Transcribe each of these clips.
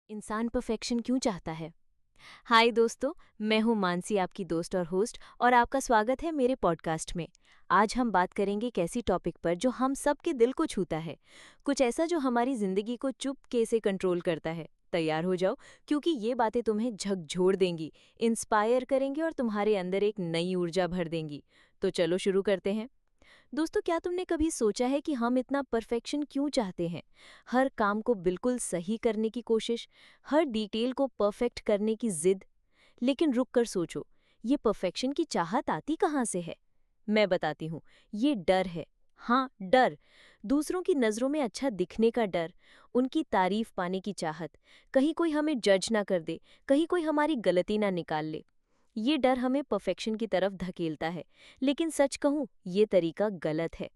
इंसान परफेक्शन क्यों चाहता है? हाय दोस्तों, मैं हूं मानसी, आपकी दोस्त और होस्ट, और आपका स्वागत है मेरे पॉडकास्ट में। आज हम बात करेंगे एक ऐसी टॉपिक पर जो हम सबके दिल को छूता है, कुछ ऐसा जो हमारी जिंदगी को चुपके से कंट्रोल करता है। तैयार हो जाओ, क्योंकि ये बातें तुम्हें झकझोर देंगी, इंस्पायर करेंगी और तुम्हारे अंदर एक नई ऊर्जा भर देंगी। तो चलो शुरू करते हैं। दोस्तों, क्या तुमने कभी सोचा है कि हम इतना परफेक्शन क्यों चाहते हैं? हर काम को बिल्कुल सही करने की कोशिश, हर डिटेल को परफेक्ट करने की जिद। लेकिन रुक कर सोचो, ये परफेक्शन की चाहत आती कहाँ से है? मैं बताती हूँ, ये डर है। हाँ, डर। दूसरों की नज़रों में अच्छा दिखने का डर, उनकी तारीफ पाने की चाहत, कहीं कोई हमें जज ना कर दे, कहीं कोई हमारी गलती ना निकाल ले। ये डर हमें परफेक्शन की तरफ धकेलता है। लेकिन सच कहूं, ये तरीका गलत है।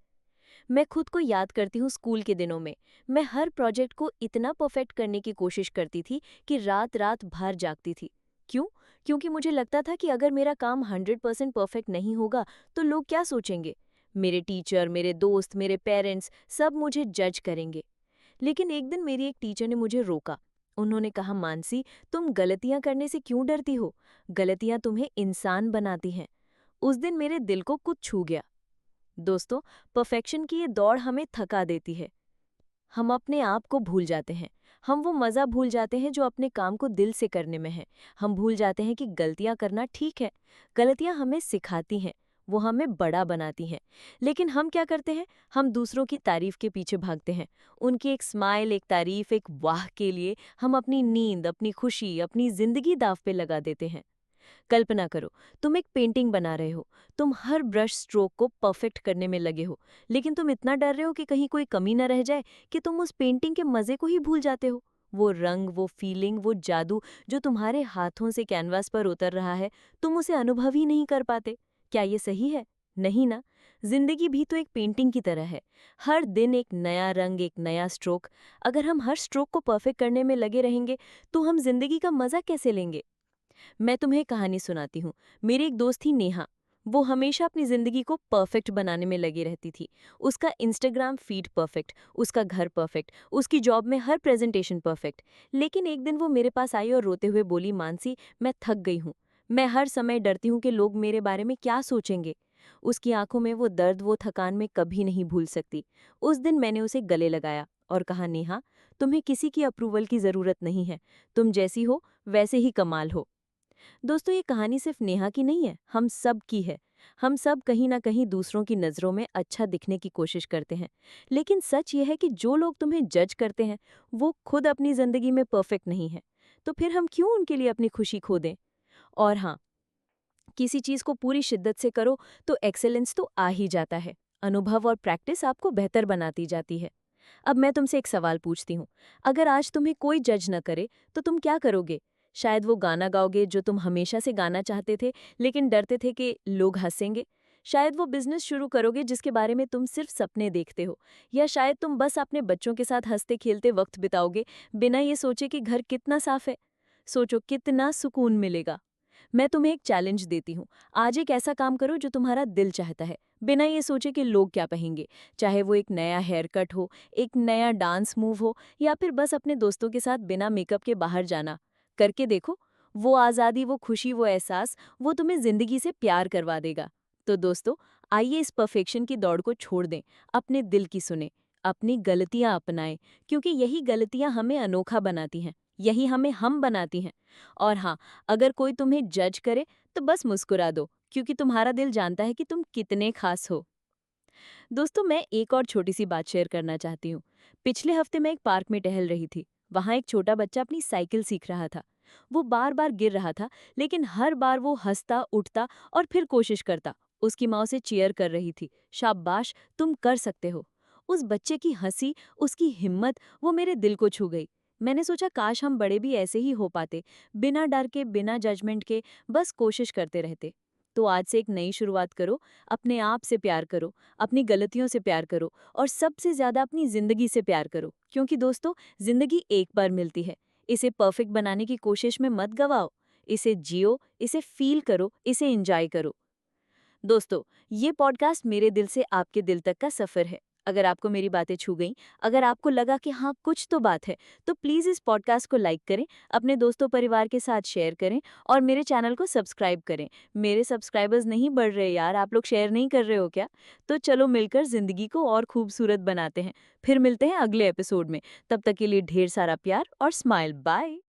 मैं खुद को याद करती हूँ स्कूल के दिनों में। मैं हर प्रोजेक्ट को इतना परफेक्ट करने की कोशिश करती थी कि रात रात भर जागती थी। क्यों? क्योंकि मुझे लगता था कि अगर मेरा काम 100% परफेक्ट नहीं होगा तो लोग क्या सोचेंगे। मेरे टीचर, मेरे दोस्त, मेरे पेरेंट्स सब मुझे जज करेंगे। लेकिन एक दिन मेरी एक टीचर ने मुझे रोका। उन्होंने कहा, मानसी, तुम गलतियां करने से क्यों डरती हो? गलतियां तुम्हें इंसान बनाती हैं। उस दिन मेरे दिल को कुछ छू गया। दोस्तों, परफेक्शन की ये दौड़ हमें थका देती है। हम अपने आप को भूल जाते हैं। हम वो मज़ा भूल जाते हैं जो अपने काम को दिल से करने में है। हम भूल जाते हैं कि गलतियां करना ठीक है। गलतियां हमें सिखाती हैं, वो हमें बड़ा बनाती हैं। लेकिन हम क्या करते हैं? हम दूसरों की तारीफ के पीछे भागते हैं। उनकी एक स्माइल, एक तारीफ, एक वाह के लिए हम अपनी नींद, अपनी खुशी, अपनी जिंदगी दांव पे लगा देते हैं। कल्पना करो, तुम एक पेंटिंग बना रहे हो। तुम हर ब्रश स्ट्रोक को परफेक्ट करने में लगे हो, लेकिन तुम इतना डर रहे हो कि कहीं कोई कमी न रह जाए कि तुम उस पेंटिंग के मजे को ही भूल जाते हो। वो रंग, वो फीलिंग, वो जादू जो तुम्हारे हाथों से कैनवास पर उतर रहा है, तुम उसे अनुभव ही नहीं कर पाते। क्या ये सही है? नहीं ना। जिंदगी भी तो एक पेंटिंग की तरह है। हर दिन एक नया रंग, एक नया स्ट्रोक। अगर हम हर स्ट्रोक को परफेक्ट करने में लगे रहेंगे तो हम जिंदगी का मजा कैसे लेंगे? मैं तुम्हें कहानी सुनाती हूँ। मेरी एक दोस्त थी, नेहा। वो हमेशा अपनी जिंदगी को परफेक्ट बनाने में लगी रहती थी। उसका इंस्टाग्राम फीड परफेक्ट, उसका घर परफेक्ट, उसकी जॉब में हर प्रेजेंटेशन परफेक्ट। लेकिन एक दिन वो मेरे पास आई और रोते हुए बोली, मानसी, मैं थक गई हूँ। मैं हर समय डरती हूँ कि लोग मेरे बारे में क्या सोचेंगे। उसकी आंखों में वो दर्द, वो थकान मैं कभी नहीं भूल सकती। उस दिन मैंने उसे गले लगाया और कहा, नेहा, तुम्हें किसी की अप्रूवल की जरूरत नहीं है। तुम जैसी हो वैसे ही कमाल हो। दोस्तों, ये कहानी सिर्फ नेहा की नहीं है, हम सब की है। हम सब कहीं ना कहीं दूसरों की नज़रों में अच्छा दिखने की कोशिश करते हैं। लेकिन सच ये है कि जो लोग तुम्हें जज करते हैं वो खुद अपनी ज़िंदगी में परफेक्ट नहीं है। तो फिर हम क्यों उनके लिए अपनी खुशी खो दें? और हाँ, किसी चीज़ को पूरी शिद्दत से करो तो एक्सेलेंस तो आ ही जाता है। अनुभव और प्रैक्टिस आपको बेहतर बनाती जाती है। अब मैं तुमसे एक सवाल पूछती हूँ। अगर आज तुम्हें कोई जज न करे तो तुम क्या करोगे? शायद वो गाना गाओगे जो तुम हमेशा से गाना चाहते थे लेकिन डरते थे कि लोग हंसेंगे। शायद वो बिजनेस शुरू करोगे जिसके बारे में तुम सिर्फ सपने देखते हो। या शायद तुम बस अपने बच्चों के साथ हंसते खेलते वक्त बिताओगे, बिना ये सोचे कि घर कितना साफ है। सोचो कितना सुकून मिलेगा। मैं तुम्हें एक चैलेंज देती हूँ। आज एक ऐसा काम करो जो तुम्हारा दिल चाहता है, बिना ये सोचे कि लोग क्या कहेंगे। चाहे वो एक नया हेयर कट हो, एक नया डांस मूव हो, या फिर बस अपने दोस्तों के साथ बिना मेकअप के बाहर जाना। करके देखो। वो आज़ादी, वो खुशी, वो एहसास, वो तुम्हें जिंदगी से प्यार करवा देगा। तो दोस्तों, आइए इस परफेक्शन की दौड़ को छोड़ दें, अपने दिल की सुने, अपनी गलतियां अपनाएं, क्योंकि यही गलतियां हमें अनोखा बनाती हैं, यही हमें हम बनाती हैं। और हाँ, अगर कोई तुम्हें जज करे तो बस मुस्कुरा दो, क्योंकि तुम्हारा दिल जानता है कि तुम कितने खास हो। दोस्तों, मैं एक और छोटी सी बात शेयर करना चाहती हूँ। पिछले हफ्ते मैं एक पार्क में टहल रही थी। वहाँ एक छोटा बच्चा अपनी साइकिल सीख रहा था। वो बार बार गिर रहा था, लेकिन हर बार वो हंसता, उठता और फिर कोशिश करता। उसकी माँ उसे चीयर कर रही थी, शाबाश, तुम कर सकते हो। उस बच्चे की हंसी, उसकी हिम्मत, वो मेरे दिल को छू गई। मैंने सोचा, काश हम बड़े भी ऐसे ही हो पाते, बिना डर के, बिना जजमेंट के, बस कोशिश करते रहते। तो आज से एक नई शुरुआत करो। अपने आप से प्यार करो, अपनी गलतियों से प्यार करो, और सबसे ज्यादा अपनी जिंदगी से प्यार करो, क्योंकि दोस्तों, जिंदगी एक बार मिलती है। इसे परफेक्ट बनाने की कोशिश में मत गवाओ। इसे जियो, इसे फील करो, इसे एंजॉय करो। दोस्तों, ये पॉडकास्ट मेरे दिल से आपके दिल तक का सफर है। अगर आपको मेरी बातें छू गईं, अगर आपको लगा कि हाँ कुछ तो बात है, तो प्लीज़ इस पॉडकास्ट को लाइक करें, अपने दोस्तों परिवार के साथ शेयर करें और मेरे चैनल को सब्सक्राइब करें। मेरे सब्सक्राइबर्स नहीं बढ़ रहे यार, आप लोग शेयर नहीं कर रहे हो क्या? तो चलो मिलकर ज़िंदगी को और खूबसूरत बनाते हैं। फिर मिलते हैं अगले एपिसोड में। तब तक के लिए ढेर सारा प्यार और स्माइल। बाय।